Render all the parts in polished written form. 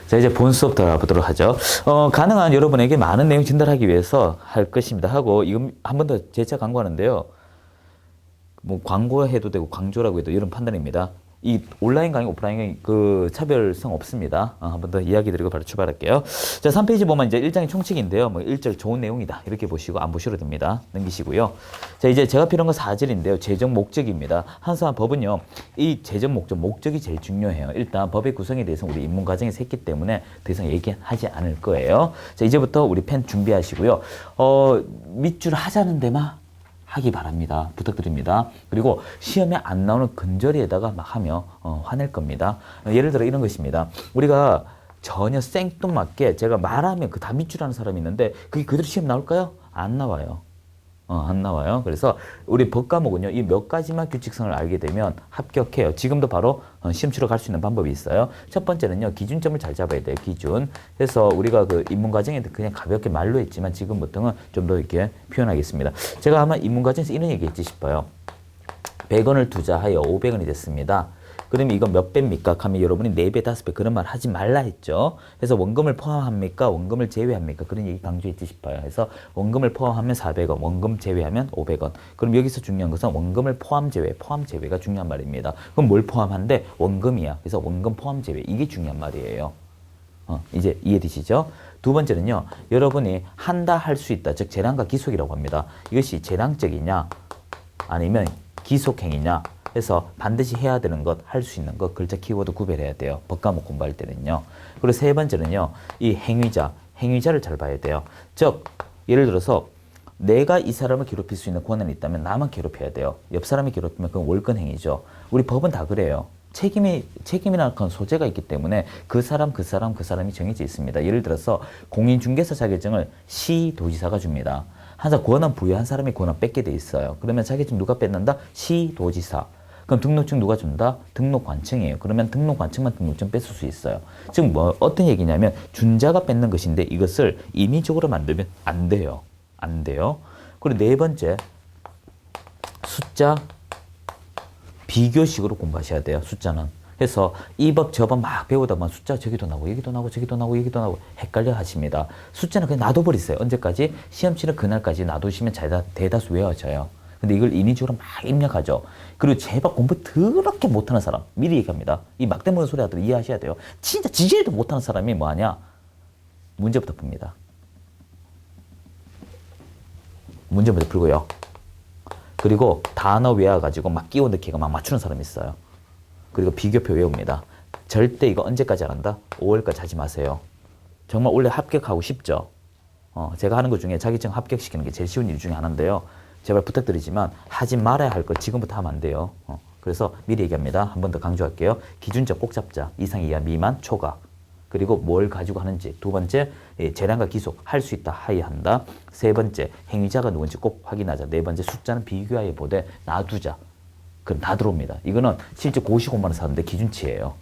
자, 이제 본 수업 들어가보도록 하죠. 가능한 여러분에게 많은 내용 전달하기 위해서 할 것입니다. 하고, 이거 한 번 더 재차 광고하는데요. 뭐, 광고해도 되고, 강조라고 해도 이런 판단입니다. 이 온라인 강의, 오프라인 강의 그 차별성 없습니다. 한 번 더 이야기 드리고 바로 출발할게요. 자, 3페이지 보면 이제 1장의 총칙인데요. 뭐 1절 좋은 내용이다. 이렇게 보시고 안 보셔도 됩니다. 넘기시고요. 자, 이제 제가 필요한 건 4절인데요. 재정 목적입니다. 한사한 법은요. 이 재정 목적이 제일 중요해요. 일단 법의 구성에 대해서 우리 입문 과정에서 했기 때문에 더 이상 얘기하지 않을 거예요. 자, 이제부터 우리 펜 준비하시고요. 밑줄 하자는 데만 하기 바랍니다. 부탁드립니다. 그리고 시험에 안 나오는 근저리에다가 막 하며 화낼 겁니다. 예를 들어 이런 것입니다. 우리가 전혀 생뚱맞게 제가 말하면 그 다 밑줄하는 사람이 있는데 그게 그대로 시험 나올까요? 안 나와요. 안 나와요. 그래서 우리 법 과목은요, 이 몇 가지만 규칙성을 알게 되면 합격해요. 지금도 바로 시험 치러 갈 수 있는 방법이 있어요. 첫 번째는요, 기준점을 잘 잡아야 돼요. 기준. 그래서 우리가 그 입문 과정에 그냥 가볍게 말로 했지만 지금부터는 좀 더 이렇게 표현하겠습니다. 제가 아마 입문 과정에서 이런 얘기 했지 싶어요. 100원을 투자하여 500원이 됐습니다. 그러면 이거 몇 배입니까? 하면 여러분이 4배, 5배 그런 말 하지 말라 했죠. 그래서 원금을 포함합니까? 원금을 제외합니까? 그런 얘기 강조했지 싶어요. 그래서 원금을 포함하면 400원, 원금 제외하면 500원. 그럼 여기서 중요한 것은 원금을 포함 제외가 중요한 말입니다. 그럼 뭘 포함한데? 원금이야. 그래서 원금 포함 제외. 이게 중요한 말이에요. 이제 이해되시죠? 두 번째는요. 여러분이 한다, 할 수 있다. 즉 재량과 기속이라고 합니다. 이것이 재량적이냐 아니면 기속행위냐. 그래서 반드시 해야 되는 것, 할 수 있는 것, 글자 키워드 구별해야 돼요. 법과목 공부할 때는요. 그리고 세 번째는요. 이 행위자를 잘 봐야 돼요. 즉, 예를 들어서 내가 이 사람을 괴롭힐 수 있는 권한이 있다면 나만 괴롭혀야 돼요. 옆 사람이 괴롭히면 그건 월권 행위죠. 우리 법은 다 그래요. 책임이라는 건 소재가 있기 때문에 그 사람이 정해져 있습니다. 예를 들어서 공인중개사 자격증을 시도지사가 줍니다. 항상 권한 부여한 사람이 권한 뺏게 돼 있어요. 그러면 자격증 누가 뺏는다? 시도지사. 그럼 등록증 누가 준다? 등록관청이에요. 그러면 등록관청만 등록증 뺏을 수 있어요. 즉 어떤 얘기냐면 준자가 뺏는 것인데 이것을 임의적으로 만들면 안 돼요. 안 돼요. 그리고 네 번째, 숫자 비교식으로 공부하셔야 돼요. 숫자는. 그래서 이 법 저 법 막 배우다 보면 숫자 저기도 나오고 여기도 나오고 헷갈려 하십니다. 숫자는 그냥 놔둬버리세요. 언제까지? 시험 치는 그날까지 놔두시면 대다수 외워져요. 근데 이걸 인위적으로 막 입력하죠. 그리고 제발 공부 더럽게 못하는 사람 미리 얘기합니다. 이 막대모는 소리 하더라도 이해하셔야 돼요. 진짜 지지리도 못하는 사람이 뭐하냐? 문제부터 풉니다. 문제부터 풀고요. 그리고 단어 외워가지고 막 끼워 넣기가 막 맞추는 사람이 있어요. 그리고 비교표 외웁니다. 절대 이거 언제까지 안 한다? 5월까지 하지 마세요. 정말 원래 합격하고 싶죠? 제가 하는 것 중에 자격증 합격시키는 게 제일 쉬운 일 중에 하나인데요. 제발 부탁드리지만 하지 말아야 할 것 지금부터 하면 안 돼요. 그래서 미리 얘기합니다. 한 번 더 강조할게요. 기준점 꼭 잡자. 이상, 이하, 미만, 초과. 그리고 뭘 가지고 하는지. 두 번째, 재량과 기속. 할 수 있다, 하야한다. 세 번째, 행위자가 누군지 꼭 확인하자. 네 번째, 숫자는 비교하여 보되 놔두자. 그럼 다 들어옵니다. 이거는 실제 고시 공부하는 사람들 기준치예요.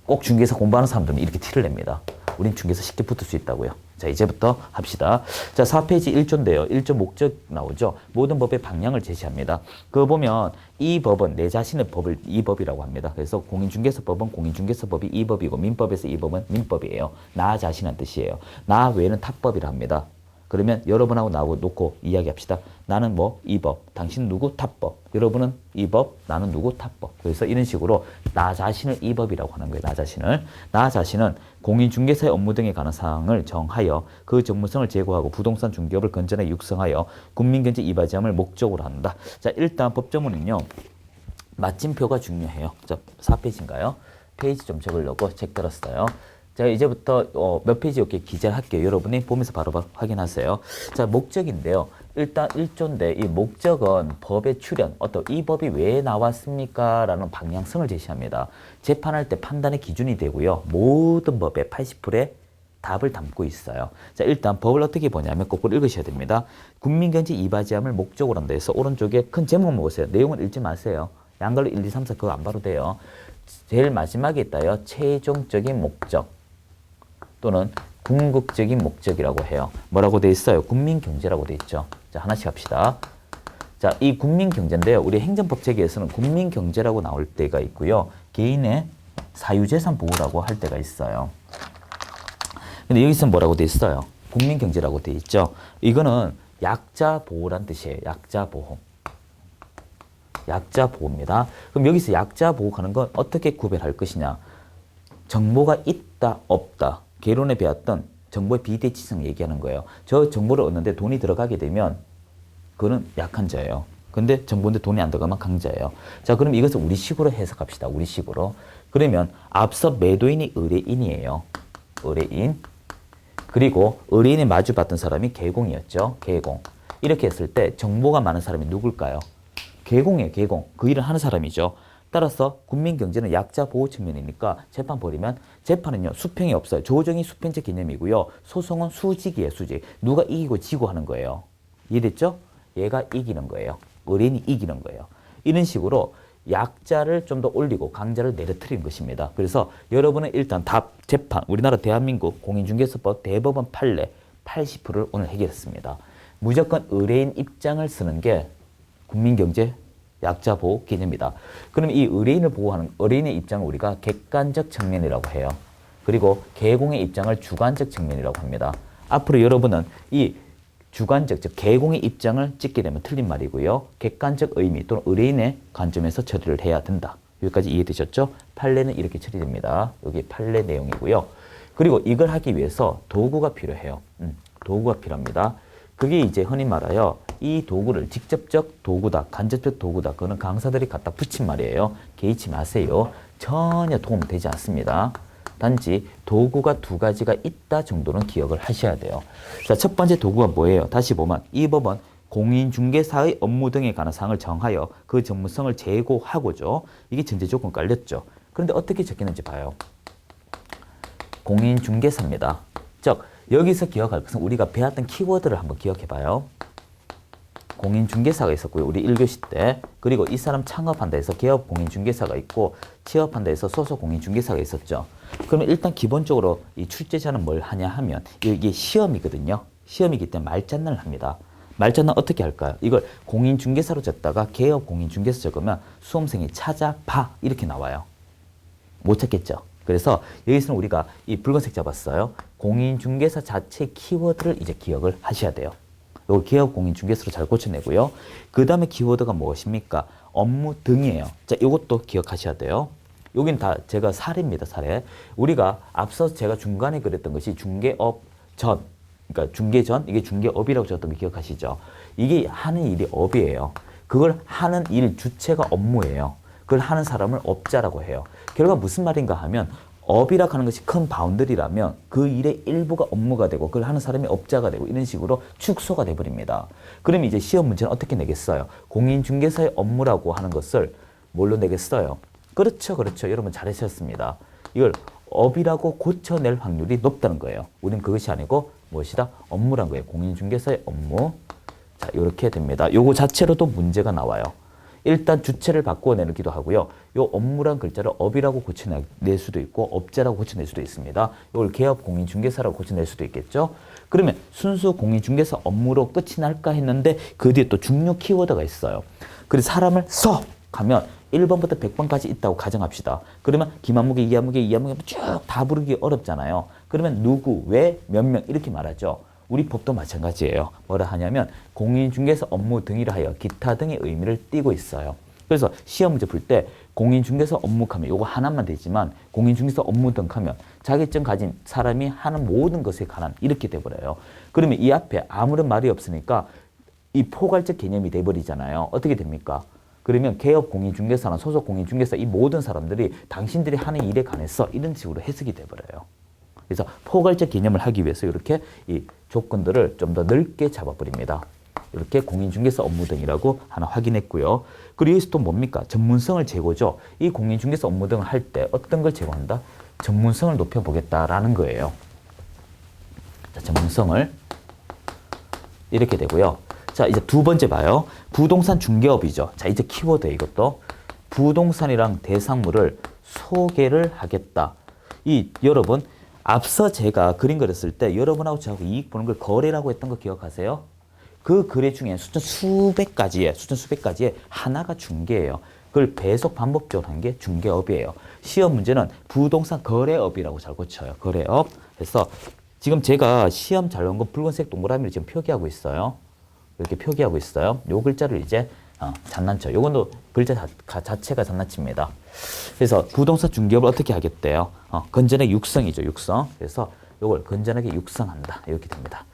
꼭 중개사 공부하는 사람들은 이렇게 티를 냅니다. 우린 중개사 쉽게 붙을 수 있다고요. 자, 이제부터 합시다. 자, 4페이지 1조인데요. 1조 목적 나오죠. 모든 법의 방향을 제시합니다. 그거 보면 이 법은 내 자신의 법을 이 법이라고 합니다. 그래서 공인중개사법은 공인중개사법이 이 법이고 민법에서 이 법은 민법이에요. 나 자신한 뜻이에요. 나 외에는 탑법이라 합니다. 그러면 여러분하고 나하고 놓고 이야기합시다. 나는 뭐 이 법, 당신 누구 탑법, 여러분은 이 법, 나는 누구 탑법. 그래서 이런 식으로 나 자신을 이 법이라고 하는 거예요. 나 자신은 공인중개사의 업무 등에 관한 사항을 정하여 그 전문성을 제고하고 부동산 중개업을 건전하게 육성하여 국민경제 이바지함을 목적으로 한다. 자, 일단 법조문은요. 마침표가 중요해요. 자, 4페이지인가요? 페이지 좀 적으려고 책 들었어요. 자, 이제부터 몇 페이지 이렇게 기재할게요. 여러분이 보면서 바로바로 확인하세요. 자, 목적인데요. 일단 1조인데 이 목적은 법의 출현, 이 법이 왜 나왔습니까? 라는 방향성을 제시합니다. 재판할 때 판단의 기준이 되고요. 모든 법의 80%의 답을 담고 있어요. 자, 일단 법을 어떻게 보냐면 거꾸로 읽으셔야 됩니다. 국민경제 이바지함을 목적으로 한다 해서 오른쪽에 큰 제목만 보세요. 내용은 읽지 마세요. 양갈로 1, 2, 3, 4 그거 안 봐도 돼요. 제일 마지막에 있다요. 최종적인 목적. 또는 궁극적인 목적이라고 해요. 뭐라고 돼 있어요? 국민경제라고 돼 있죠. 자, 하나씩 합시다. 자, 이 국민경제인데요. 우리 행정법 체계에서는 국민경제라고 나올 때가 있고요. 개인의 사유재산 보호라고 할 때가 있어요. 근데 여기서 뭐라고 돼 있어요? 국민경제라고 돼 있죠. 이거는 약자 보호란 뜻이에요. 약자 보호. 약자 보호입니다. 그럼 여기서 약자 보호하는 건 어떻게 구별할 것이냐? 정보가 있다, 없다. 개론에 배웠던 정보의 비대칭성 얘기하는 거예요. 저 정보를 얻는데 돈이 들어가게 되면 그거는 약한 자예요. 근데 정보인데 돈이 안 들어가면 강자예요. 자, 그럼 이것을 우리식으로 해석합시다. 우리식으로. 그러면 앞서 매도인이 의뢰인이에요. 의뢰인. 그리고 의뢰인이 마주봤던 사람이 개공이었죠. 개공. 이렇게 했을 때 정보가 많은 사람이 누굴까요? 개공이에요. 개공. 그 일을 하는 사람이죠. 따라서 국민경제는 약자 보호 측면이니까 재판 벌이면 재판은요. 수평이 없어요. 조정이 수평적 개념이고요. 소송은 수직이에요. 수직. 누가 이기고 지고 하는 거예요. 이해됐죠? 얘가 이기는 거예요. 의뢰인이 이기는 거예요. 이런 식으로 약자를 좀 더 올리고 강자를 내려뜨리는 것입니다. 그래서 여러분은 일단 답, 재판, 우리나라 대한민국 공인중개사법 대법원 판례 80%를 오늘 해결했습니다. 무조건 의뢰인 입장을 쓰는 게 국민경제 약자 보호 개념이다. 그럼 이 의뢰인을 보호하는 의뢰인의 입장을 우리가 객관적 측면이라고 해요. 그리고 개공의 입장을 주관적 측면이라고 합니다. 앞으로 여러분은 이 주관적, 즉 개공의 입장을 찍게 되면 틀린 말이고요. 객관적 의미 또는 의뢰인의 관점에서 처리를 해야 된다. 여기까지 이해되셨죠? 판례는 이렇게 처리됩니다. 여기 판례 내용이고요. 그리고 이걸 하기 위해서 도구가 필요해요. 도구가 필요합니다. 그게 이제 흔히 말하여 이 도구를 직접적 도구다, 간접적 도구다. 그거는 강사들이 갖다 붙인 말이에요. 개의치 마세요. 전혀 도움되지 않습니다. 단지 도구가 두 가지가 있다 정도는 기억을 하셔야 돼요. 자, 첫 번째 도구가 뭐예요? 다시 보면 이 법은 공인중개사의 업무 등에 관한 사항을 정하여 그 전문성을 제고하고죠. 이게 전제 조건 깔렸죠. 그런데 어떻게 적혔는지 봐요. 공인중개사입니다. 즉 여기서 기억할 것은 우리가 배웠던 키워드를 한번 기억해 봐요. 공인중개사가 있었고요. 우리 1교시 때. 그리고 이 사람 창업한다 해서 개업 공인중개사가 있고 취업한다 해서 소속 공인중개사가 있었죠. 그러면 일단 기본적으로 이 출제자는 뭘 하냐 하면 이게 시험이거든요. 시험이기 때문에 말장난을 합니다. 말장난 어떻게 할까요? 이걸 공인중개사로 적다가 개업 공인중개사 적으면 수험생이 찾아봐 이렇게 나와요. 못 찾겠죠. 그래서 여기서는 우리가 이 붉은색 잡았어요. 공인중개사 자체 키워드를 이제 기억을 하셔야 돼요. 요 개업 공인중개사로 잘 고쳐내고요. 그 다음에 키워드가 무엇입니까? 업무 등이에요. 자, 이것도 기억하셔야 돼요. 여긴 다 제가 사례입니다. 사례. 우리가 앞서 제가 중간에 그랬던 것이 중개업 전, 그러니까 중개 전, 이게 중개업이라고 적었던 거 기억하시죠? 이게 하는 일이 업이에요. 그걸 하는 일 주체가 업무예요. 그걸 하는 사람을 업자라고 해요. 결과 무슨 말인가 하면 업이라고 하는 것이 큰 바운더리라면 그 일의 일부가 업무가 되고 그걸 하는 사람이 업자가 되고 이런 식으로 축소가 돼버립니다. 그러면 이제 시험 문제는 어떻게 내겠어요? 공인중개사의 업무라고 하는 것을 뭘로 내겠어요? 그렇죠. 그렇죠. 여러분 잘하셨습니다. 이걸 업이라고 고쳐낼 확률이 높다는 거예요. 우리는 그것이 아니고 무엇이다? 업무란 거예요. 공인중개사의 업무. 자, 이렇게 됩니다. 요거 자체로도 문제가 나와요. 일단 주체를 바꾸어내기도 하고요. 요 업무란 글자를 업이라고 고쳐낼 수도 있고 업자라고 고쳐낼 수도 있습니다. 이걸 개업 공인중개사라고 고쳐낼 수도 있겠죠. 그러면 순수 공인중개사 업무로 끝이 날까 했는데 그 뒤에 또 중요 키워드가 있어요. 그래서 사람을 써! 하면 1번부터 100번까지 있다고 가정합시다. 그러면 김한무게, 이한무게 쭉 다 부르기 어렵잖아요. 그러면 누구, 왜, 몇 명 이렇게 말하죠. 우리 법도 마찬가지예요. 뭐라 하냐면 공인중개사 업무 등이라 하여 기타 등의 의미를 띠고 있어요. 그래서 시험 문제 풀 때 공인중개사 업무 하면 요거 하나만 되지만 공인중개사 업무 등 하면 자격증 가진 사람이 하는 모든 것에 관한 이렇게 돼버려요. 그러면 이 앞에 아무런 말이 없으니까 이 포괄적 개념이 돼버리잖아요. 어떻게 됩니까? 그러면 개업 공인중개사나 소속 공인중개사 이 모든 사람들이 당신들이 하는 일에 관해서 이런 식으로 해석이 돼버려요. 그래서 포괄적 개념을 하기 위해서 이렇게 이 조건들을 좀 더 넓게 잡아버립니다. 이렇게 공인중개사 업무 등이라고 하나 확인했고요. 그리고 여기서 또 뭡니까? 전문성을 제고죠. 이 공인중개사 업무 등을 할 때 어떤 걸 제고한다? 전문성을 높여보겠다라는 거예요. 자, 전문성을 이렇게 되고요. 자, 이제 두 번째 봐요. 부동산 중개업이죠. 자, 이제 키워드예요, 이것도. 부동산이랑 대상물을 소개를 하겠다. 여러분, 앞서 제가 그림 그렸을 때 여러분하고 저하고 이익 보는 걸 거래라고 했던 거 기억하세요? 그 거래 중에 수천 수백 가지에 하나가 중개예요. 그걸 배속 반복적으로 한 게 중개업이에요. 시험 문제는 부동산 거래업이라고 잘 고쳐요. 거래업. 그래서 지금 제가 시험 잘 나온 건 붉은색 동그라미를 지금 표기하고 있어요. 이렇게 표기하고 있어요. 요 글자를 이제 장난쳐. 요건 글자 자체가 장난칩니다. 그래서 부동산 중개업을 어떻게 하겠대요? 건전하게 육성이죠. 육성. 그래서 요걸 건전하게 육성한다. 이렇게 됩니다.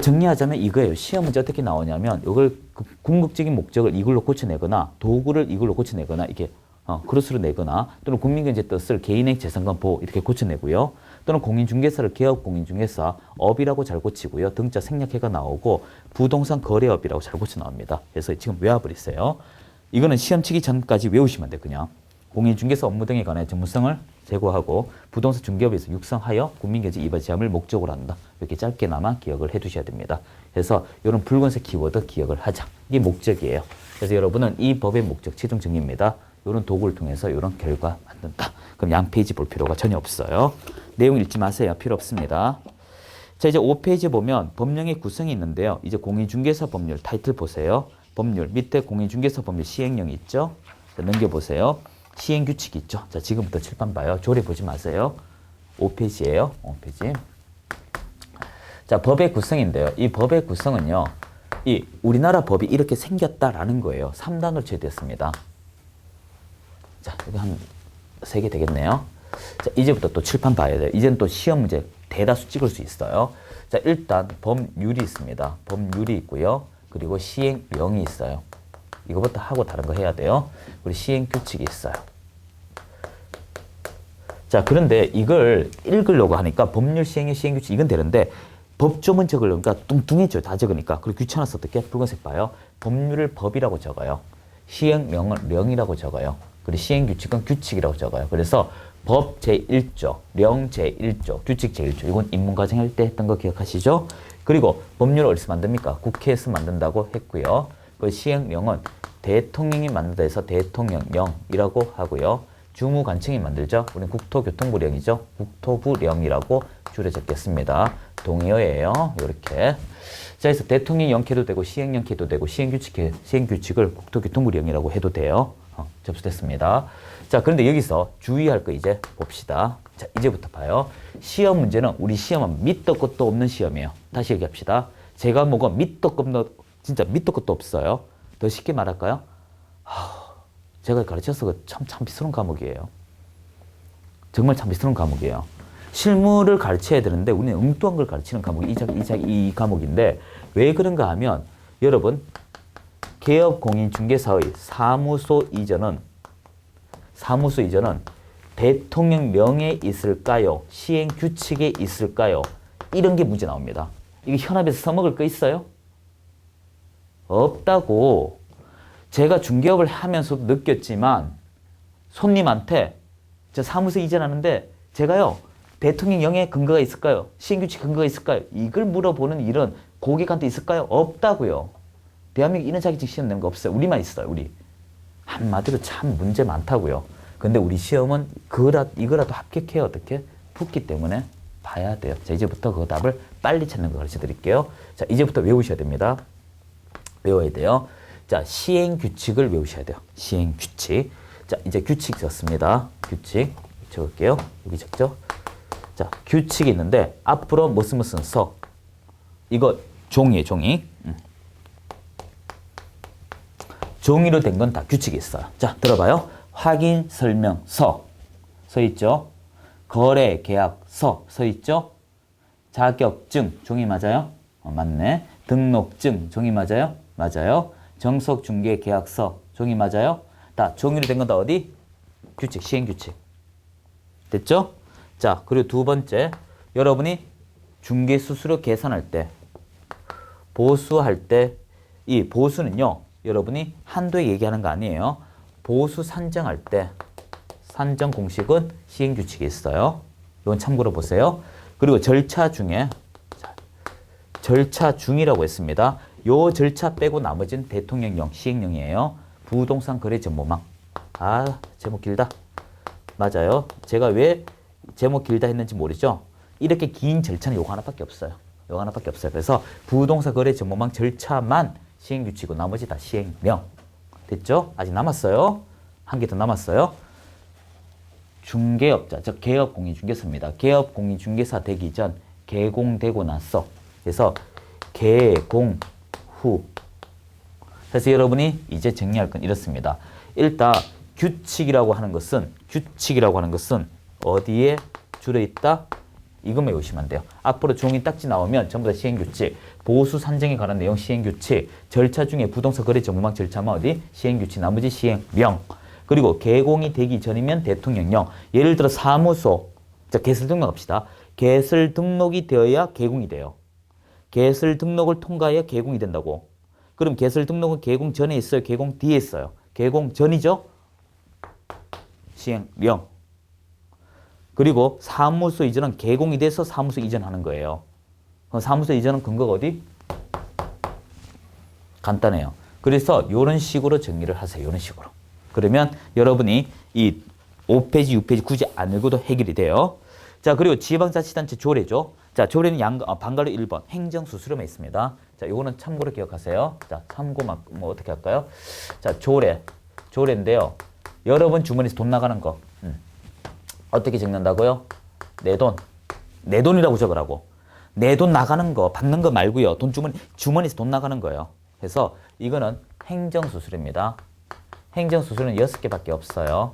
정리하자면 이거예요. 시험 문제 어떻게 나오냐면 이걸 궁극적인 목적을 이걸로 고쳐내거나 도구를 이걸로 고쳐내거나 이게 크로스로 내거나 또는 국민경제 뜻을 개인의 재산권 보호 이렇게 고쳐내고요. 또는 공인중개사를 개업 공인중개사 업이라고 잘 고치고요. 등자 생략해가 나오고 부동산 거래업이라고 잘 고쳐 나옵니다. 그래서 지금 외압을 했어요. 이거는 시험 치기 전까지 외우시면 돼요. 그냥 공인중개사 업무 등에 관해 전문성을 제고하고 부동산 중개업에서 육성하여 국민경제 이바 제함을 목적으로 한다. 이렇게 짧게나마 기억을 해두셔야 됩니다. 그래서 이런 붉은색 키워드 기억을 하자. 이게 목적이에요. 그래서 여러분은 이 법의 목적 최종 정의입니다. 이런 도구를 통해서 이런 결과 만든다. 그럼 양 페이지 볼 필요가 전혀 없어요. 내용 읽지 마세요. 필요 없습니다. 자, 이제 5페이지 보면 법령의 구성이 있는데요. 이제 공인중개사 법률 타이틀 보세요. 법률 밑에 공인중개사 법률 시행령이 있죠. 자, 넘겨보세요. 시행규칙이 있죠. 자, 지금부터 칠판 봐요. 조례 보지 마세요. 5페이지예요. 5페이지. 자, 법의 구성인데요. 이 법의 구성은요. 이 우리나라 법이 이렇게 생겼다라는 거예요. 3단으로 제됐습니다. 자, 여기 한 3개 되겠네요. 자, 이제부터 또 칠판 봐야 돼요. 이제는 또 시험 문제 대다수 찍을 수 있어요. 자, 일단 법률이 있습니다. 법률이 있고요. 그리고 시행령이 있어요. 이거부터 하고 다른 거 해야 돼요. 그리고 시행규칙이 있어요. 자, 그런데 이걸 읽으려고 하니까 법률, 시행령, 시행규칙 이건 되는데 법조문 적으려니까 뚱뚱해져. 다 적으니까. 그리고 귀찮아서 어떻게? 붉은색 봐요. 법률을 법이라고 적어요. 시행령을 령이라고 적어요. 그리고 시행규칙은 규칙이라고 적어요. 그래서 법 제1조, 령 제1조, 규칙 제1조. 이건 인문과정 할 때 했던 거 기억하시죠? 그리고 법률을 어디서 만듭니까? 국회에서 만든다고 했고요. 그 시행령은 대통령이 만든다 해서 대통령령이라고 하고요. 주무관청이 만들죠. 우리는 국토교통부령이죠. 국토부령이라고 줄여 적겠습니다. 동의어예요. 이렇게. 자, 그래서 대통령령 켜도 되고 시행령 켜도 되고 시행규칙을 국토교통부령이라고 해도 돼요. 접수됐습니다. 자, 그런데 여기서 주의할 거 이제 봅시다. 자, 이제부터 봐요. 시험 문제는 우리 시험은 밑도 끝도 없는 시험이에요. 다시 얘기합시다. 제 과목은 밑도 끝도 진짜 밑도 끝도 없어요. 더 쉽게 말할까요? 제가 가르쳐서 참 비스러운 과목이에요. 정말 참 비스러운 과목이에요. 실무를 가르쳐야 되는데 우리는 엉뚱한 걸 가르치는 과목이 이 과목인데 왜 그런가 하면 여러분 개업공인중개사의 사무소 이전은 대통령령에 있을까요? 시행규칙에 있을까요? 이런 게 문제 나옵니다. 이게 현업에서 써먹을 거 있어요? 없다고. 제가 중개업을 하면서도 느꼈지만 손님한테 저 사무소 이전하는데 제가요 대통령령에 근거가 있을까요? 시행규칙 근거가 있을까요? 이걸 물어보는 일은 고객한테 있을까요? 없다고요. 대한민국 이런 자격증 시험 내는 거 없어요. 우리만 있어요. 우리. 한마디로 참 문제 많다고요. 근데 우리 시험은 이거라도 합격해야 어떻게? 붙기 때문에 봐야 돼요. 자, 이제부터 그 답을 빨리 찾는 거 가르쳐 드릴게요. 자, 이제부터 외우셔야 됩니다. 외워야 돼요. 자, 시행규칙을 외우셔야 돼요. 시행규칙. 자, 이제 규칙 적습니다. 규칙 적을게요. 여기 적죠? 자, 규칙이 있는데 앞으로 무슨 서. 이거 종이에요, 종이. 종이로 된 건 다 규칙이 있어요. 자, 들어봐요. 확인 설명서 서 있죠. 거래 계약서 서 있죠. 자격증 종이 맞아요? 맞네. 등록증 종이 맞아요? 맞아요. 정석중개계약서 종이 맞아요? 다 종이로 된 건 다 어디? 규칙, 시행규칙. 됐죠? 자, 그리고 두 번째, 여러분이 중개수수료 계산할 때, 보수할 때, 이 보수는요, 여러분이 한도에 얘기하는 거 아니에요. 보수 산정할 때, 산정 공식은 시행규칙이 있어요. 이건 참고로 보세요. 그리고 절차 중에, 절차 중이라고 했습니다. 요 절차 빼고 나머지는 대통령령, 시행령이에요. 부동산 거래 전문망. 제목 길다. 맞아요. 제가 왜 제목 길다 했는지 모르죠? 이렇게 긴 절차는 요거 하나밖에 없어요. 요거 하나밖에 없어요. 그래서 부동산 거래 전문망 절차만 시행규칙이고 나머지 다 시행령. 됐죠? 아직 남았어요. 한 개 더 남았어요. 중개업자, 즉 개업공인중개사입니다. 개업공인중개사 되기 전 개공되고 나서. 그래서 개공 후. 그래서 여러분이 이제 정리할 건 이렇습니다. 일단 규칙이라고 하는 것은 어디에 주로 있다? 이것만 외우시면 돼요. 앞으로 종이 딱지 나오면 전부 다 시행규칙, 보수 산정에 관한 내용 시행규칙, 절차 중에 부동산 거래 정보망 절차만 어디? 시행규칙, 나머지 시행령. 그리고 개공이 되기 전이면 대통령령. 예를 들어 사무소, 자 개설 등록합시다. 개설 등록이 되어야 개공이 돼요. 개설 등록을 통과해야 개공이 된다고. 그럼 개설 등록은 개공 전에 있어요? 개공 뒤에 있어요? 개공 전이죠? 시행령. 그리고 사무소 이전은 개공이 돼서 사무소 이전하는 거예요. 그럼 사무소 이전은 근거가 어디? 간단해요. 그래서 이런 식으로 정리를 하세요. 이런 식으로. 그러면 여러분이 이 5페이지, 6페이지 굳이 안 읽어도 해결이 돼요. 자, 그리고 지방자치단체 조례죠. 자, 조례는 방갈로 1번 행정수수료만 있습니다. 자, 요거는 참고로 기억하세요. 자, 참고 뭐 어떻게 할까요? 자, 조례인데요. 여러분 주머니에서 돈 나가는 거. 어떻게 적는다고요? 내 돈이라고 적으라고. 내 돈 나가는 거, 받는 거 말고요. 주머니에서 돈 나가는 거예요. 그래서 이거는 행정수수료입니다. 행정수수료는 6개밖에 없어요.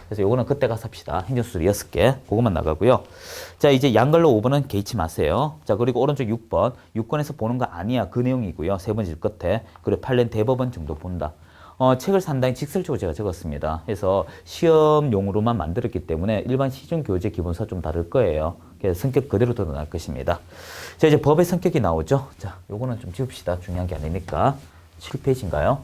그래서 요거는 그때 가서 합시다. 행정수수료 6개. 그것만 나가고요. 자, 이제 양갈로 5번은 개의치 마세요. 자, 그리고 오른쪽 6번. 6권에서 보는 거 아니야. 그 내용이고요. 세 번째 끝에. 그리고 판례 대법원 정도 본다. 책을 상당히 직설적으로 제가 적었습니다. 그래서 시험용으로만 만들었기 때문에 일반 시중교재 기본서 좀 다를 거예요. 그래서 성격 그대로 드러날 것입니다. 자, 이제 법의 성격이 나오죠. 자, 요거는 좀 지웁시다. 중요한 게 아니니까. 7페이지인가요?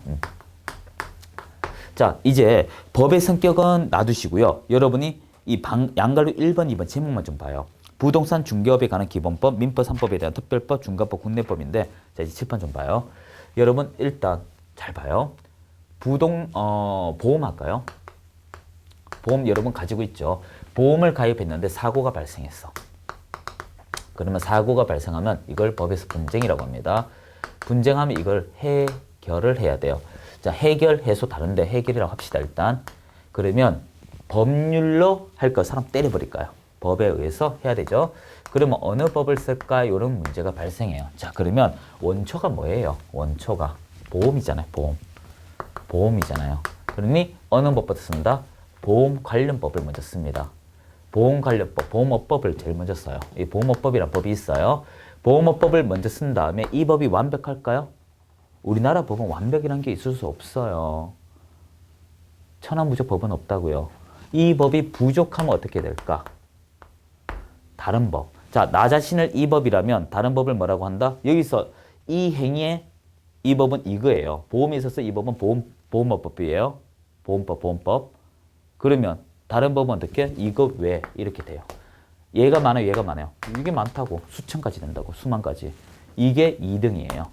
자, 이제 법의 성격은 놔두시고요. 여러분이 이 양갈로 1번, 2번 제목만 좀 봐요. 부동산 중개업에 관한 기본법, 민법 3법에 대한 특별법, 중과법, 국내법인데, 자, 이제 칠판 좀 봐요. 여러분, 일단 잘 봐요. 보험 할까요? 보험 여러분 가지고 있죠. 보험을 가입했는데 사고가 발생했어. 그러면 사고가 발생하면 이걸 법에서 분쟁이라고 합니다. 분쟁하면 이걸 해결을 해야 돼요. 자, 해결, 해소 다른데 해결이라고 합시다, 일단. 그러면 법률로 할 거 사람 때려버릴까요? 법에 의해서 해야 되죠. 그러면 어느 법을 쓸까? 이런 문제가 발생해요. 자, 그러면 원초가 뭐예요? 원초가 보험이잖아요, 보험이잖아요. 그러니 어느 법부터 쓴다? 보험 관련법을 먼저 씁니다. 보험 관련법, 보험업법을 제일 먼저 써요. 이 보험업법이란 법이 있어요. 보험업법을 먼저 쓴 다음에 이 법이 완벽할까요? 우리나라 법은 완벽이란 게 있을 수 없어요. 천하무적 법은 없다고요. 이 법이 부족하면 어떻게 될까? 다른 법. 자, 나 자신을 이 법이라면 다른 법을 뭐라고 한다? 여기서 이 행위에 이 법은 이거예요. 보험에 있어서 이 법은 보험업법이에요. 보험법. 그러면 다른 법은 어떻게? 이거 왜? 이렇게 돼요. 얘가 많아요, 얘가 많아요. 이게 많다고. 수천 가지 된다고. 수만 가지. 이게 2등이에요.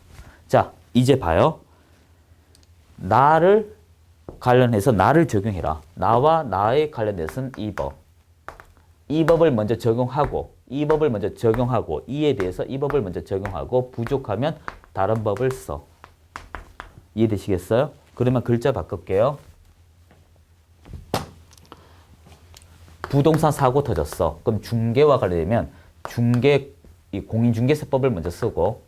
자, 이제 봐요. 나를 관련해서 나를 적용해라. 나와 나에 관련해서는 이 법. 이 법을 먼저 적용하고 이 법을 먼저 적용하고 이에 대해서 이 법을 먼저 적용하고 부족하면 다른 법을 써. 이해되시겠어요? 그러면 글자 바꿀게요. 부동산 사고 터졌어. 그럼 중개와 관련되면 이 공인중개사법을 먼저 쓰고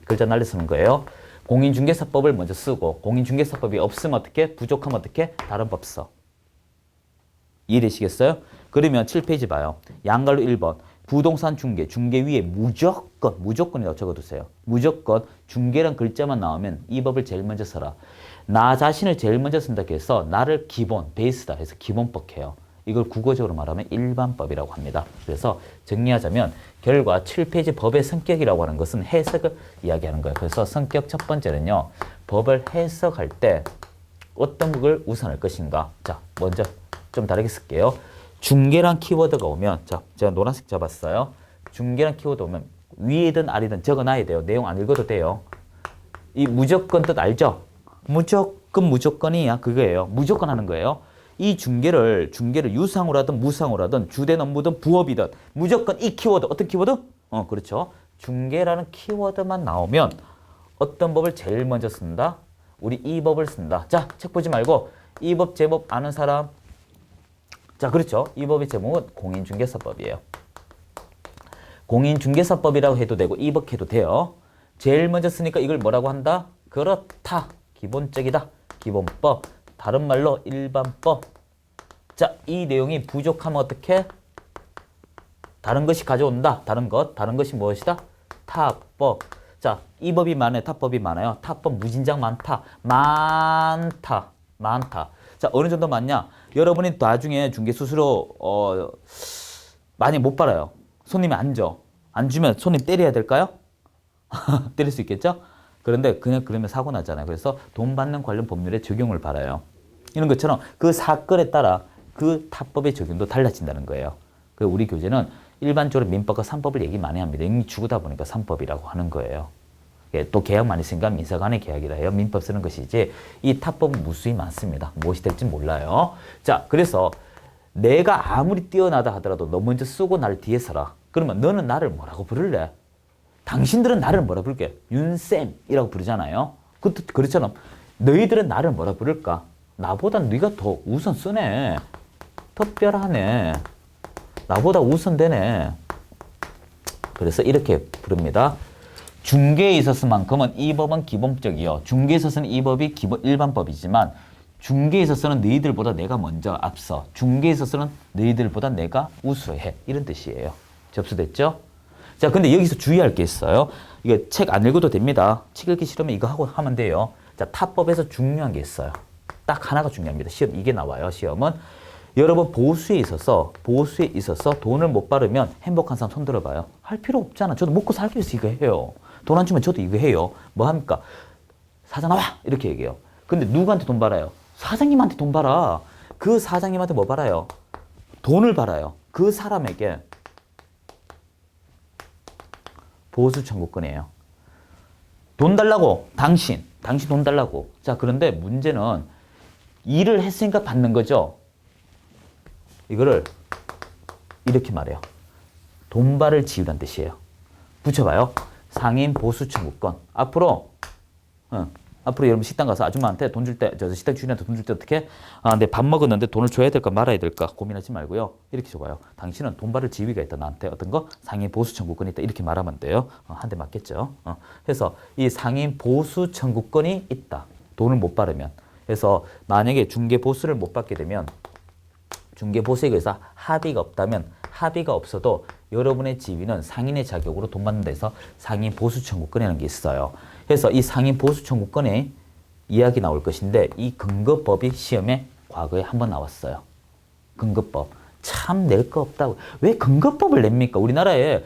글자 날려 쓰는 거예요. 공인중개사법을 먼저 쓰고 공인중개사법이 없으면 어떻게? 부족하면 어떻게? 다른 법 써. 이해되시겠어요? 그러면 7페이지 봐요. 양갈로 1번. 부동산 중개 위에 무조건이라고 적어두세요. 무조건 중개란 글자만 나오면 이 법을 제일 먼저 써라. 나 자신을 제일 먼저 쓴다고 해서 나를 기본, 베이스다 해서 기본법 해요. 이걸 국어적으로 말하면 일반법이라고 합니다. 그래서 정리하자면 결과 7페이지 법의 성격이라고 하는 것은 해석을 이야기하는 거예요. 그래서 성격 첫 번째는요. 법을 해석할 때 어떤 것을 우선할 것인가. 자, 먼저 좀 다르게 쓸게요. 중개란 키워드가 오면, 자, 제가 노란색 잡았어요. 중개란 키워드 오면 위에든 아래든 적어놔야 돼요. 내용 안 읽어도 돼요. 이 무조건 뜻 알죠? 무조건이야. 그거예요. 무조건 하는 거예요. 이 중개를 유상으로 하든 무상으로 하든 주된 업무든 부업이든 무조건 이 키워드, 어떤 키워드? 그렇죠. 중개라는 키워드만 나오면 어떤 법을 제일 먼저 쓴다? 우리 이 법을 쓴다. 자, 책 보지 말고 이 법 제법 아는 사람? 자, 그렇죠. 이 법의 제목은 공인중개사법이에요. 공인중개사법이라고 해도 되고 이법해도 돼요. 제일 먼저 쓰니까 이걸 뭐라고 한다? 그렇다. 기본적이다. 기본법. 다른 말로 일반법. 자, 이 내용이 부족하면 어떻게? 다른 것이 가져온다. 다른 것. 다른 것이 무엇이다? 타법. 자, 이 법이 많아요. 타법이 많아요. 타법 무진장 많다. 많다. 많다. 자, 어느 정도 많냐? 여러분이 나중에 중개수수료 많이 못 받아요. 손님이 안 줘. 안 주면 손님 때려야 될까요? 때릴 수 있겠죠? 그런데 그냥 그러면 사고 나잖아요. 그래서 돈 받는 관련 법률에 적용을 받아요. 이런 것처럼 그 사건에 따라 그 타법의 적용도 달라진다는 거예요. 그래서 우리 교재는 일반적으로 민법과 산법을 얘기 많이 합니다. 이미 주고다 보니까 산법이라고 하는 거예요. 또 계약 많이 쓰니까 민사 간의 계약이라 해요. 민법 쓰는 것이지 이 타법은 무수히 많습니다. 무엇이 될지 몰라요. 자, 그래서 내가 아무리 뛰어나다 하더라도 너 먼저 쓰고 날 뒤에 서라. 그러면 너는 나를 뭐라고 부를래? 당신들은 나를 뭐라 부를게? 윤쌤이라고 부르잖아요. 그렇처럼 너희들은 나를 뭐라 부를까? 나보다 네가 더 우선 쓰네. 특별하네. 나보다 우선되네. 그래서 이렇게 부릅니다. 중개에 있어서만큼은 이 법은 기본적이요. 중개에 있어서는 이 법이 일반법이지만 중개에 있어서는 너희들보다 내가 먼저 앞서. 중개에 있어서는 너희들보다 내가 우수해. 이런 뜻이에요. 접수됐죠? 자, 근데 여기서 주의할 게 있어요. 이거 책 안 읽어도 됩니다. 책 읽기 싫으면 이거 하고 하면 돼요. 자, 타법에서 중요한 게 있어요. 딱 하나가 중요합니다. 시험 이게 나와요. 시험은 여러분 보수에 있어서 돈을 못 받으면 행복한 사람 손 들어봐요. 할 필요 없잖아. 저도 먹고 살기 위해서 이거 해요. 돈 안 주면 저도 이거 해요. 뭐 합니까? 사장 나와! 이렇게 얘기해요. 근데 누구한테 돈 받아요? 사장님한테 돈 받아. 그 사장님한테 뭐 받아요? 돈을 받아요. 그 사람에게 보수 청구권이에요. 돈 달라고. 당신 돈 달라고. 자, 그런데 문제는 일을 했으니까 받는 거죠. 이거를 이렇게 말해요. 돈발을 지으란 뜻이에요. 붙여봐요. 상인 보수 청구권. 앞으로 여러분 식당 가서 아줌마한테 돈 줄 때, 식당 주인한테 돈 줄 때 어떻게? 내 밥 먹었는데 돈을 줘야 될까 말아야 될까 고민하지 말고요. 이렇게 줘봐요. 당신은 돈발을 지위가 있다. 나한테 어떤 거? 상인 보수 청구권이 있다. 이렇게 말하면 돼요. 한 대 맞겠죠. 그래서 이 상인 보수 청구권이 있다. 돈을 못 받으면. 그래서 만약에 중개 보수를 못 받게 되면 중개 보수에 의해서 합의가 없다면 합의가 없어도 여러분의 지위는 상인의 자격으로 돈 받는 데서 상인 보수 청구권이라는 게 있어요. 그래서 이 상인 보수 청구권의 이야기 나올 것인데 이 근거법이 시험에 과거에 한번 나왔어요. 근거법. 참 낼 거 없다고. 왜 근거법을 냅니까? 우리나라에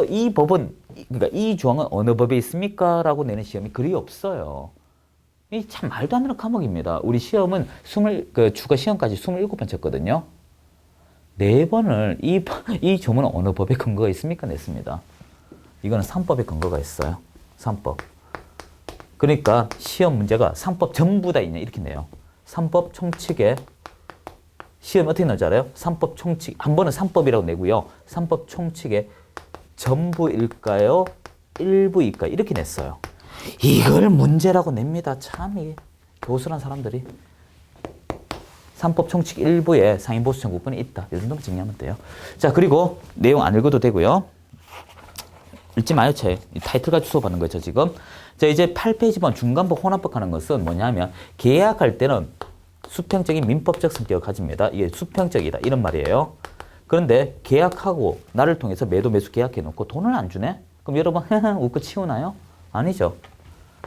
이 법은 그러니까 이 조항은 어느 법에 있습니까? 라고 내는 시험이 그리 없어요. 이 참 말도 안 되는 과목입니다. 우리 시험은 추가 시험까지 27번 쳤거든요. 4번을 이 조문은 어느 법에 근거가 있습니까? 냈습니다. 이거는 3법에 근거가 있어요. 3법. 그러니까 시험 문제가 3법 전부 다 있냐 이렇게 내요. 3법 총칙에 시험 어떻게 넣는지 알아요? 3법 총칙 한 번은 3법이라고 내고요. 3법 총칙에 전부일까요? 일부일까요? 이렇게 냈어요. 이걸 문제라고 냅니다. 참 이게 교수란 사람들이. 3법 총칙 일부에 상인 보수 청구권이 있다. 이 정도만 정리하면 돼요. 자, 그리고 내용 안 읽어도 되고요. 읽지 마요, 책. 타이틀 가지고 수업하는 거죠, 지금. 자, 이제 8페이지번 중간법 혼합법 하는 것은 뭐냐면 계약할 때는 수평적인 민법적 성격을 가집니다. 이게 수평적이다. 이런 말이에요. 그런데 계약하고 나를 통해서 매도 매수 계약해 놓고 돈을 안 주네? 그럼 여러분 웃고 치우나요? 아니죠.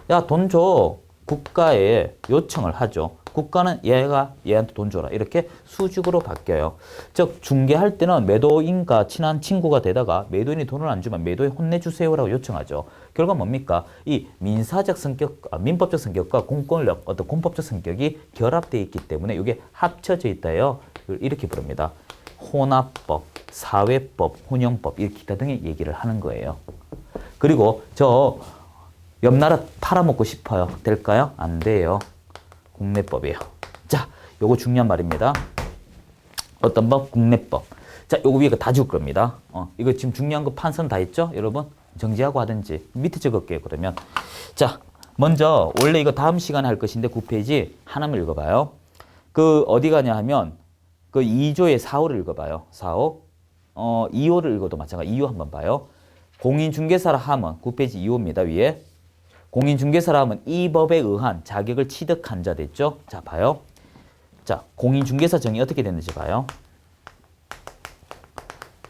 야, 돈 줘. 국가에 요청을 하죠. 국가는 얘한테 돈 줘라. 이렇게 수직으로 바뀌어요. 즉 중개할 때는 매도인과 친한 친구가 되다가 매도인이 돈을 안 주면 매도인 혼내주세요라고 요청하죠. 결과 뭡니까? 이 민사적 성격, 민법적 성격과 공권력, 어떤 공법적 성격이 결합되어 있기 때문에 이게 합쳐져 있다요. 이렇게 부릅니다. 혼합법, 사회법, 혼용법, 이렇게 기타 등의 얘기를 하는 거예요. 그리고 옆 나라 팔아먹고 싶어요. 될까요? 안 돼요. 국내법이에요. 자, 요거 중요한 말입니다. 어떤 법? 국내법. 자, 요거 위에 다 적을 겁니다. 이거 지금 중요한 거 판서는 다 있죠? 여러분? 정지하고 하든지. 밑에 적을게요, 그러면. 자, 먼저, 원래 이거 다음 시간에 할 것인데 9페이지 하나만 읽어봐요. 어디 가냐 하면, 2조의 4호를 읽어봐요. 4호. 2호를 읽어도 마찬가지. 2호 한번 봐요. 공인중개사라 함은 9페이지 2호입니다. 위에 공인중개사라 함은 이 법에 의한 자격을 취득한 자 됐죠? 자, 봐요. 자, 공인중개사 정의 어떻게 되는지 봐요.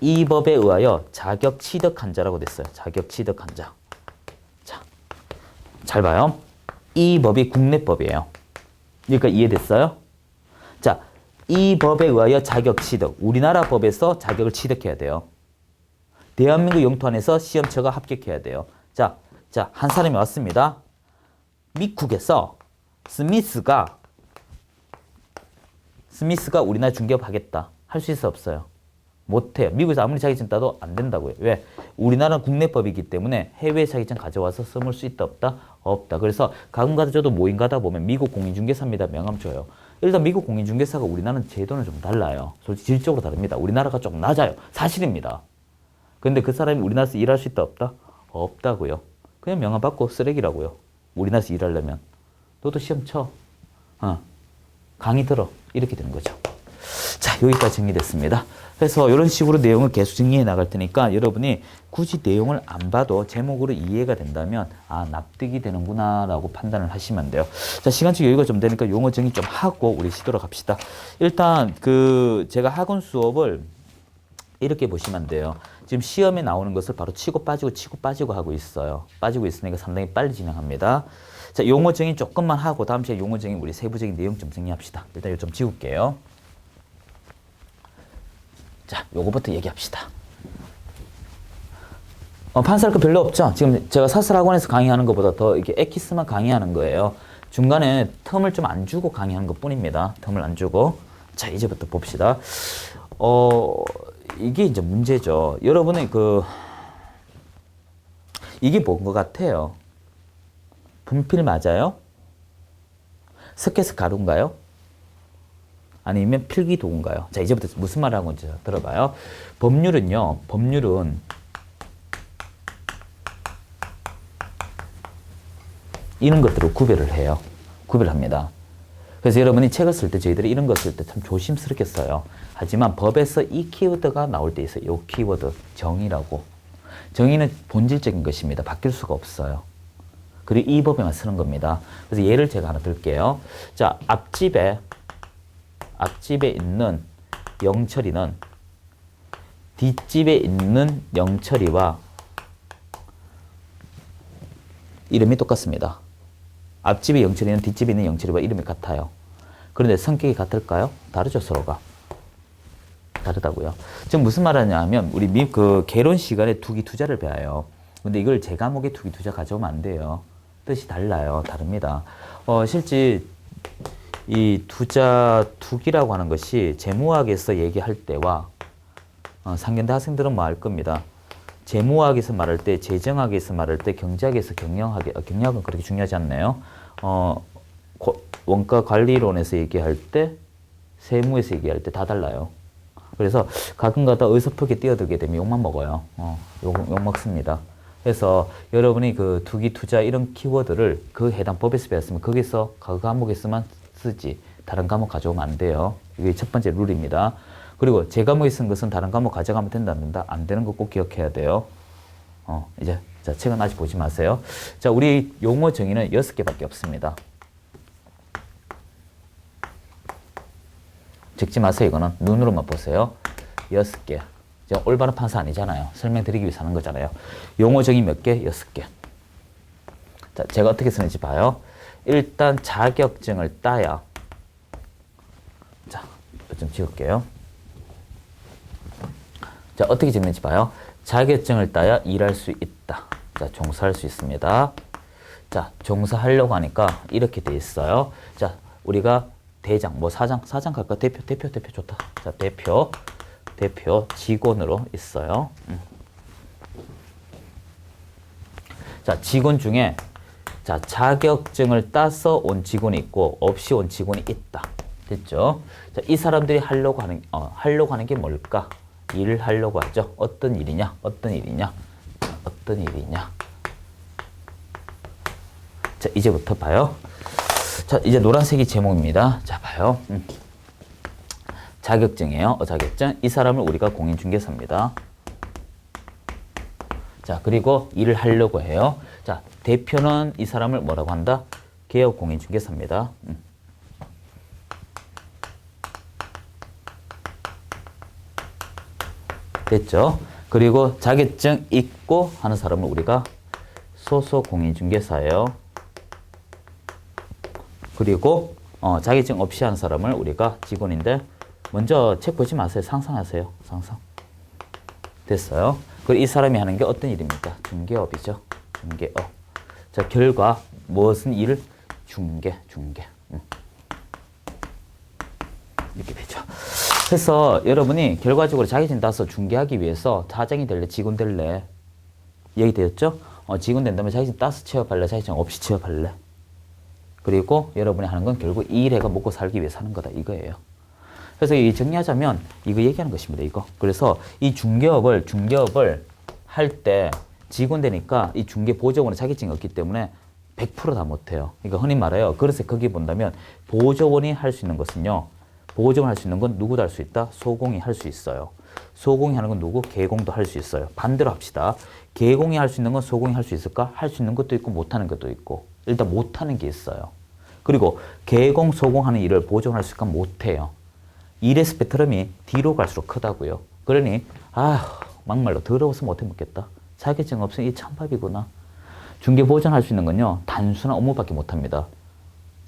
이 법에 의하여 자격 취득한 자라고 됐어요. 자격 취득한 자. 자, 잘 봐요. 이 법이 국내법이에요. 그러니까 이해됐어요? 자, 이 법에 의하여 자격 취득. 우리나라 법에서 자격을 취득해야 돼요. 대한민국 영토 안에서 시험처가 합격해야 돼요. 자, 한 사람이 왔습니다. 미국에서 스미스가 우리나라 중개업 하겠다. 할 수 있어 없어요? 못해요. 미국에서 아무리 자격증 따도 안 된다고요. 왜? 우리나라는 국내법이기 때문에 해외 자격증 가져와서 써볼 수 있다 없다? 없다. 그래서 가끔가다 저도 모임 가다 보면 미국 공인중개사입니다. 명함 줘요. 일단 미국 공인중개사가 우리나라는 제도는 좀 달라요. 솔직히 질적으로 다릅니다. 우리나라가 조금 낮아요. 사실입니다. 근데 그 사람이 우리나라에서 일할 수 있다 없다? 없다고요. 그냥 명함 받고 쓰레기라고요. 우리나라에서 일하려면. 너도 시험 쳐. 강의 들어. 이렇게 되는 거죠. 자, 여기까지 정리됐습니다. 그래서 이런 식으로 내용을 계속 정리해 나갈 테니까 여러분이 굳이 내용을 안 봐도 제목으로 이해가 된다면 아, 납득이 되는구나 라고 판단을 하시면 돼요. 자, 시간적 여유가 좀 되니까 용어 정리 좀 하고 우리 쉬도록 합시다. 일단 제가 학원 수업을 이렇게 보시면 돼요. 지금 시험에 나오는 것을 바로 치고 빠지고 하고 있어요. 빠지고 있으니까 상당히 빨리 진행합니다. 자, 용어 정의 조금만 하고 다음 시간에 용어 정의 우리 세부적인 내용 좀 정리합시다. 일단 이거 좀 지울게요. 자, 요거부터 얘기합시다. 판사할 거 별로 없죠? 지금 제가 사설학원에서 강의하는 것보다 더 이렇게 엑기스만 강의하는 거예요. 중간에 텀을 좀 안 주고 강의하는 것 뿐입니다. 텀을 안 주고. 자, 이제부터 봅시다. 이게 이제 문제죠. 여러분의 이게 뭔 것 같아요? 분필 맞아요? 스케스 가루인가요? 아니면 필기 도구인가요? 자, 이제부터 무슨 말을 하는 건지 들어봐요. 법률은 이런 것들을 구별을 해요. 구별합니다. 그래서 여러분이 책을 쓸 때 저희들이 이런 거 쓸 때 참 조심스럽게 써요. 하지만 법에서 이 키워드가 나올 때 있어요. 이 키워드, 정의라고. 정의는 본질적인 것입니다. 바뀔 수가 없어요. 그리고 이 법에만 쓰는 겁니다. 그래서 예를 제가 하나 들게요. 자, 앞집에 있는 영철이는 뒷집에 있는 영철이와 이름이 똑같습니다. 앞집에 영철이는 뒷집에 있는 영철이와 이름이 같아요. 그런데 성격이 같을까요? 다르죠, 서로가. 다르다고요. 지금 무슨 말 하냐면, 우리 개론 시간에 투기투자를 배워요. 근데 이걸 제 과목에 투기투자 가져오면 안 돼요. 뜻이 달라요. 다릅니다. 실제 이 투기라고 하는 것이 재무학에서 얘기할 때와 상견대 학생들은 뭐 알 겁니다. 재무학에서 말할 때, 재정학에서 말할 때, 경제학에서 경영학은 그렇게 중요하지 않네요. 원가 관리론에서 얘기할 때, 세무에서 얘기할 때 다 달라요. 그래서 가끔가다 어설프게 뛰어들게 되면 욕만 먹어요. 욕 먹습니다. 그래서 여러분이 투기, 투자 이런 키워드를 그 해당 법에서 배웠으면 거기서 그 과목에서만 쓰지 다른 과목 가져오면 안 돼요. 이게 첫 번째 룰입니다. 그리고 제 과목에 쓴 것은 다른 과목 가져가면 된다, 안 된다? 안 되는 거 꼭 기억해야 돼요. 이제, 자, 책은 아직 보지 마세요. 자, 우리 용어 정의는 6개밖에 없습니다. 적지 마세요, 이거는. 눈으로만 보세요. 6개. 제가 올바른 판사 아니잖아요. 설명드리기 위해서 하는 거잖아요. 용어 정의 몇 개? 6개. 자, 제가 어떻게 쓰는지 봐요. 일단 자격증을 따야. 자, 좀 지울게요. 자, 어떻게 적는지 봐요. 자격증을 따야 일할 수 있다. 자, 종사할 수 있습니다. 자, 종사하려고 하니까 이렇게 돼 있어요. 자, 우리가 대장, 사장 갈까? 대표 좋다. 자, 대표 직원으로 있어요. 자, 직원 중에 자, 자격증을 따서 온 직원이 있고 없이 온 직원이 있다. 됐죠? 자, 이 사람들이 하려고 하는 게 뭘까? 일을 하려고 하죠. 어떤 일이냐? 자, 이제부터 봐요. 자, 이제 노란색이 제목입니다. 자, 봐요. 자격증이에요. 자격증. 이 사람을 우리가 공인중개사입니다. 자, 그리고 일을 하려고 해요. 자, 대표는 이 사람을 뭐라고 한다? 개업공인중개사입니다. 됐죠? 그리고 자격증 있고 하는 사람을 우리가 소속공인중개사예요. 그리고 자격증 없이 하는 사람을 우리가 직원인데 먼저 책 보지 마세요. 상상하세요. 상상. 됐어요. 그리고 이 사람이 하는 게 어떤 일입니까? 중개업이죠. 중개업. 자, 결과 무슨 일을? 중개. 이렇게 되죠. 그래서 여러분이 결과적으로 자격증 따서 중개하기 위해서 사장이 될래? 직원 될래? 얘기되었죠? 직원 된다면 자격증 따서 취업할래? 자격증 없이 취업할래? 그리고 여러분이 하는 건 결국 이 일해가 먹고 살기 위해서 하는 거다 이거예요. 그래서 이 정리하자면 이거 얘기하는 것입니다. 이거. 그래서 이 중개업을 할 때 직원 되니까 이 중개 보조원은 자격증이 없기 때문에 100% 다 못해요. 그러니까 흔히 말해요. 그래서 거기 본다면 보조원이 할 수 있는 것은요. 보조원 할 수 있는 건 누구도 할 수 있다? 소공이 할 수 있어요. 소공이 하는 건 누구? 개공도 할 수 있어요. 반대로 합시다. 개공이 할 수 있는 건 소공이 할 수 있을까? 할 수 있는 것도 있고 못하는 것도 있고. 일단 못하는 게 있어요. 그리고 개공, 소공하는 일을 보조할 수 있을까? 못해요. 일의 스펙트럼이 뒤로 갈수록 크다고요. 그러니 막말로 더러워서 못해 먹겠다. 자격증 없으면 이게 찬밥이구나. 중개 보전할 수 있는 건요. 단순한 업무밖에 못합니다.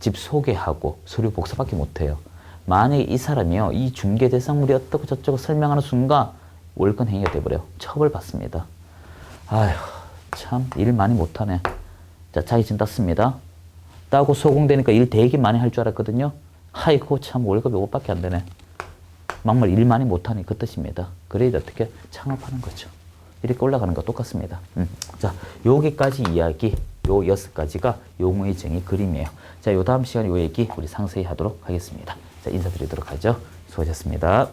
집 소개하고 서류 복사밖에 못해요. 만약에 이 사람이요. 이 중개 대상물이 어떻고 저쩌고 설명하는 순간 월권 행위가 돼버려요. 처벌받습니다. 참 일 많이 못하네. 자, 자격증 땄습니다. 따고 소공되니까 일 되게 많이 할 줄 알았거든요. 아이고 참 월급이 5밖에 안 되네. 막말 일 많이 못하니 그 뜻입니다. 그래야 어떻게 창업하는 거죠. 이렇게 올라가는 거 똑같습니다. 자, 여기까지 이야기, 요 6가지가 용어의 정의 그림이에요. 자, 요 다음 시간에 요 얘기 우리 상세히 하도록 하겠습니다. 자, 인사드리도록 하죠. 수고하셨습니다.